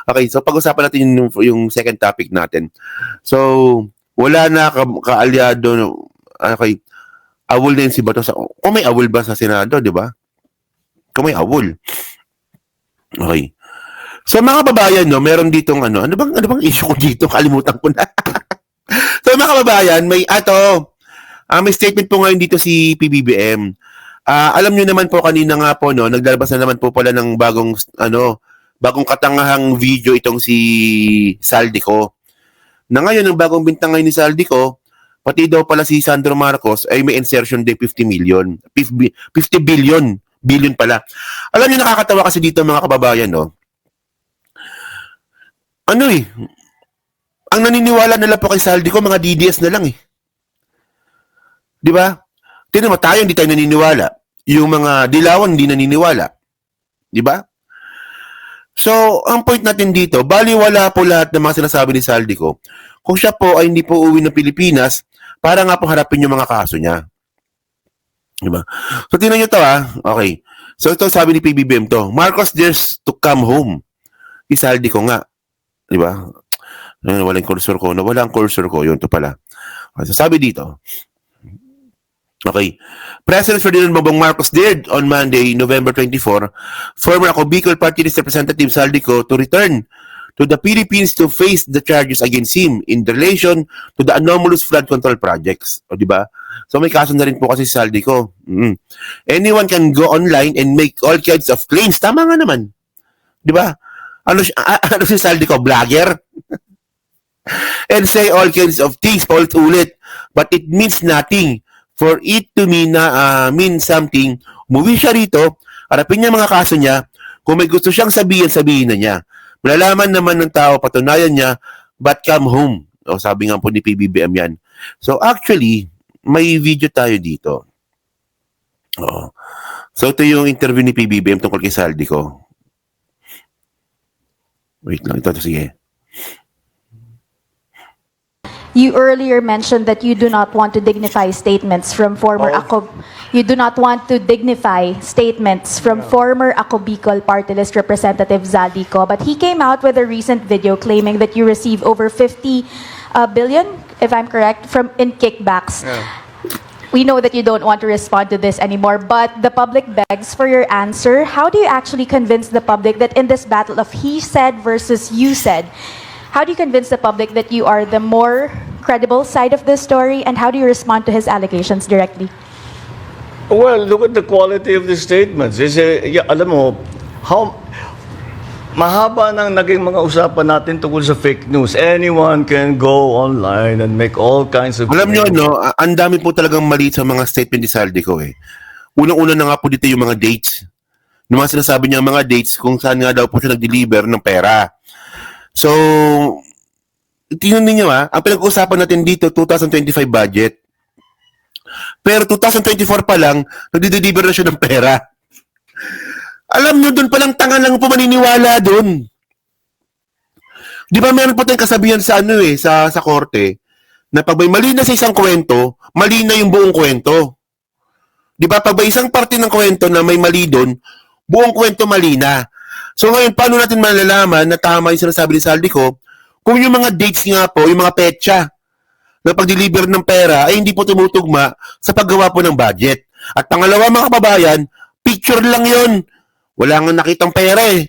Okay, so pag-usapan natin yung second topic natin. So, wala na kaalyado. Okay, awol din si Bato. Kung may awol ba sa Senado, di ba? Kung may awol. Okay. So, mga kababayan, no, meron ditong ano bang issue ko dito? Kalimutan ko na. So, mga kababayan, may statement po ngayon dito si PBBM. Alam nyo naman po kanina nga po, no, naglalabas na naman po pala ng bagong katangahang video itong si Saldico. Na ngayon, ang bagong bintang ngayon ni Saldico, pati daw pala si Sandro Marcos ay may insertion day 50 million. 50 billion pala. Alam nyo, nakakatawa kasi dito mga kababayan, no? Ang naniniwala nila po kay Saldico, mga DDS na lang eh. Di ba? Tignan mo, tayo hindi tayo naniniwala. Yung mga dilawan hindi naniniwala. Di ba? So, ang point natin dito, baliwala po lahat ng mga sinasabi ni Saldico. Kung siya po ay hindi po uwi ng Pilipinas, para nga po harapin yung mga kaso niya. Di ba? So, tingnan nyo to Okay. So, ito sabi ni PBBM to, Marcos dares to come home. Si Saldico nga. Di ba? Nawala ang cursor ko. Yun, to pala. So, sabi dito, okay. President Ferdinand Bongbong Marcos dared on Monday, November 24, former Ako Bicol Party List Representative Saldico to return to the Philippines to face the charges against him in relation to the anomalous flood control projects. O, di ba? So, may kaso na rin po kasi si Saldico. Anyone can go online and make all kinds of claims. Tama nga naman. Di ba? Ano si Saldico? Vlogger? And say all kinds of things, ulit-ulit. But it means nothing. For it to mean something, umuwi siya rito, harapin niya mga kaso niya, kung may gusto siyang sabihin na niya. Malalaman naman ng tao, patunayan niya, but come home. O, sabi nga po ni PBBM yan. So actually, may video tayo dito. So ito yung interview ni PBBM tungkol kay Saldico. Wait lang, ito sige. You earlier mentioned that you do not want to dignify statements from former Ako Bicol Party List Representative Saldico, but he came out with a recent video claiming that you receive over 50 billion, if I'm correct, in kickbacks. Yeah. We know that you don't want to respond to this anymore, but the public begs for your answer. How do you actually convince the public that in this battle of he said versus you said, how do you convince the public that you are the more credible side of this story, and how do you respond to his allegations directly? Well, look at the quality of the statements. Alam mo, mahaba nang naging mga usapan natin tungkol sa fake news. Anyone can go online and make all kinds of... Alam nyo, ang dami po talagang mali sa mga statement ni Saldico eh. Unang-una na nga po dito yung mga dates. Yung mga sinasabi niya mga dates kung saan nga daw po siya nag-deliver ng pera. So, tingnan ninyo ang pinag-uusapan natin dito, 2025 budget. Pero 2024 pa lang, nagdi-deliver na siya ng pera. Alam nyo, doon palang tanga lang po maniniwala doon. Di ba meron po tayong kasabihan sa sa korte, na pag may mali na sa isang kwento, mali na yung buong kwento. Di ba, pag may isang parte ng kwento na may mali doon, buong kwento mali na. So ngayon, paano natin malalaman na tama yung sinasabi ni Saldico kung yung mga dates nga po, yung mga petsa na pag-deliver ng pera ay hindi po tumutugma sa paggawa po ng budget. At pangalawa mga kababayan, picture lang yon. Wala nga nakitang pera eh.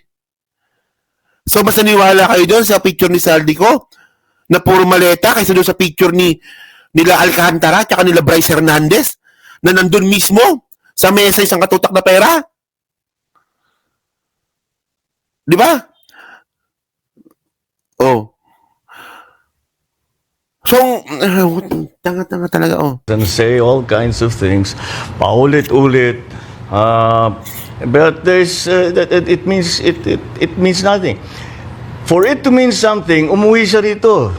So basta niwala kayo doon sa picture ni Saldico na puro maleta kaysa doon sa picture nila Alcantara at nila Bryce Hernandez na nandun mismo sa mesa isang katutak na pera. Di ba? Oh. So, tanga-tanga talaga, And say all kinds of things. Paulit-ulit. But there's it means nothing. For it to mean something, umuwi siya rito.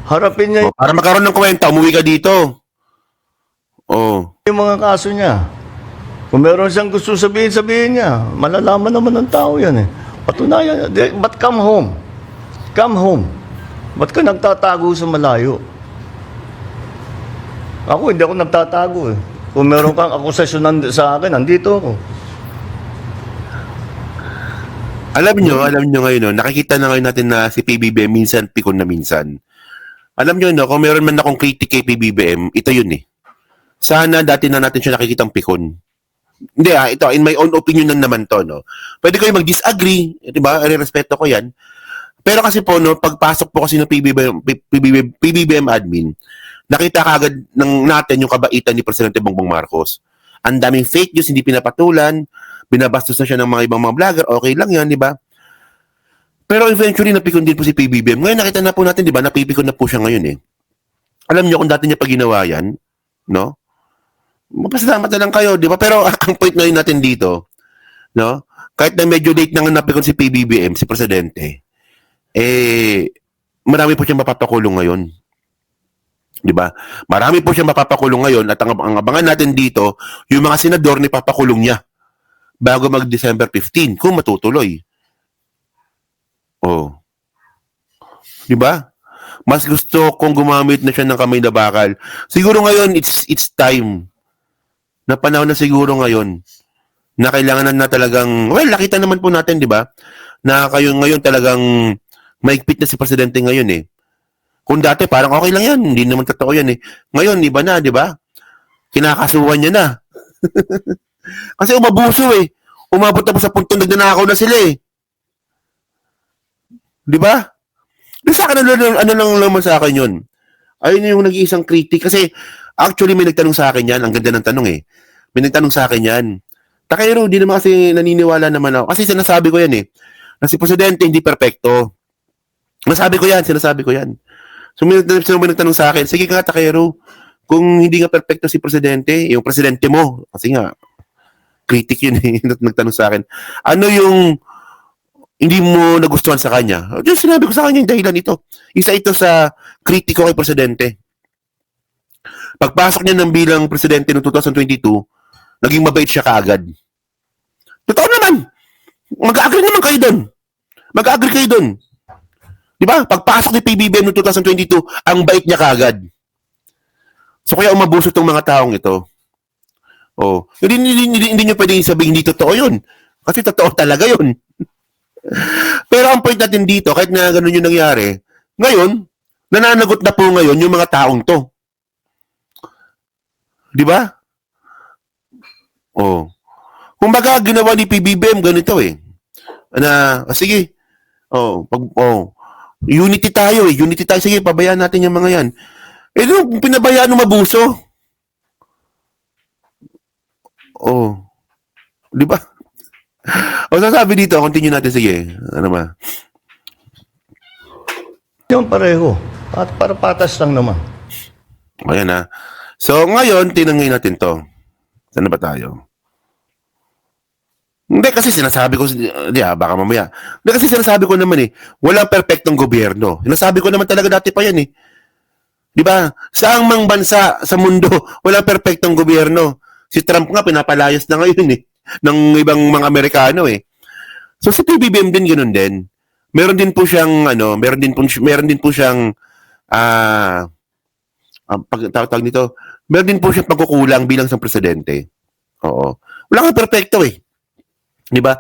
Harapin niya para magkaroon ng kwenta, umuwi ka dito. Yung mga kaso niya. Kung meron siyang gusto sabihin niya. Malalaman naman ng tao yan eh. Patunayan. But come home. Come home. Ba't ka nagtatago sa malayo? Ako, hindi ako nagtatago eh. Kung meron kang akusasyon sa akin, nandito ako. Alam nyo ngayon, no, nakikita na ngayon natin na si PBBM minsan pikon na minsan. Alam nyo, no, kung meron man akong critic kay PBBM, ito yun eh. Sana dati na natin siya nakikitang pikon. Hindi ito, in my own opinion lang naman to, no. Pwede kayo mag-disagree, di ba? Respeto ko yan. Pero kasi po, no, pagpasok po kasi ng PBBM admin, nakita kagad natin yung kabaitan ni Presidente Bongbong Marcos. Ang daming fake news, hindi pinapatulan, binabastos na siya ng mga ibang mga vlogger, okay lang yan, di ba? Pero eventually, napikon din po si PBBM. Ngayon, nakita na po natin, di ba, napipikon na po siya ngayon eh. Alam niyo kung dati niya pa ginawa yan, no? Mapasalamat na lang kayo, di ba? Pero ang point ngayon natin dito, no? Kahit na medyo late na nga napikon si PBBM, si Presidente, marami po siyang mapapakulong ngayon. Di ba? Marami po siyang mapapakulong ngayon at ang abangan natin dito, yung mga senador ni papakulong niya bago mag-December 15 kung matutuloy. Oh. Di ba? Mas gusto kong gumamit na siya ng kamay na bakal. Siguro ngayon it's time. Na panahon na siguro ngayon na kailangan na talagang nakita naman po natin, di ba? Na kayo ngayon talagang maigpit na si Presidente ngayon eh. Kung dati parang okay lang yan, hindi naman totoo yan eh. Ngayon, iba na, di ba? Kinakasuhan niya na. Kasi umabuso eh. Umabot na po sa puntong nagnanakaw na sila eh. Di ba? Di sa akin, ano lang naman sa akin yun? Ayun yung nag-iisang critic. Kasi actually may nagtanong sa akin yan. Ang ganda ng tanong eh. May nagtanong sa akin yan. Takero, di naman kasi naniniwala naman ako. Kasi sinasabi ko yan eh. Na si Presidente hindi perfecto. Sinasabi ko yan. So may nagtanong sa akin, sige nga Takero, kung hindi nga perfecto si Presidente, yung Presidente mo, kasi nga, critic yun eh, nagtanong sa akin, ano yung hindi mo nagustuhan sa kanya? Just sinabi ko sa kanya yung dahilan ito. Isa ito sa kritiko kay Presidente. Pagpasok niya ng bilang Presidente noong 2022, naging mabait siya kaagad. Totoo naman. Mag-agree naman kayo doon. Mag-agree kayo doon. Di ba? Pagpasok ni PBBM noong 2022, ang bait niya kaagad. So kaya umabuso itong mga taong ito. Oh, hindi niyo pwedeng sabihin hindi totoo yun. Kasi totoo talaga yun. Pero ang point natin dito, kahit na ganun yung nangyari, ngayon, nananagot na po ngayon yung mga taong to. Di ba? Oh. Kumbaga, ginawa ni PBBM ganito eh. Na, sige, unity tayo eh. Unity tayo. Sige, pabayaan natin yung mga yan. Pinabayaan ng mabuso. Oh. Di ba? O sasabi dito, continue natin. Sige. Ano ba? Yung pareho. At para patas lang naman. Ayan na. So, ngayon, tinangay natin to. Saan na ba tayo? Hindi kasi sinasabi ko, baka mamaya. Hindi kasi sinasabi ko naman eh, walang perpektong gobyerno. Sinasabi ko naman talaga dati pa yan eh. Di ba? Saang mang bansa sa mundo, walang perpektong gobyerno. Si Trump nga pinapalayas na ngayon eh, ng ibang mga Amerikano eh. So si PBBM din ganoon din. Meron din po siyang pagtawag nito, meron din po siyang pagkukulang bilang isang presidente. Oo. Wala kang perpekto eh. Di ba?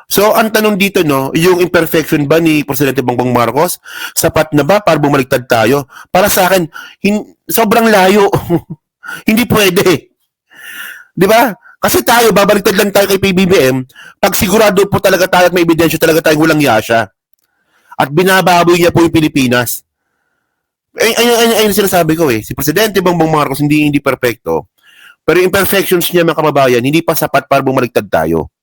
So, ang tanong dito, no, yung imperfection ba ni Presidente Bongbong Marcos, sapat na ba para bumaliktad tayo? Para sa akin, sobrang layo. Hindi pwede. Di ba? Kasi tayo, babaliktad lang tayo kay PBBM pag sigurado po talaga tayo at may ebidensya talaga tayong walang yasya. At binababoy niya po yung Pilipinas. Ayun sinasabi ko eh. Si Presidente Bongbong Marcos hindi perfecto. Pero imperfections niya mga kababayan, hindi pa sapat para bumaliktad tayo.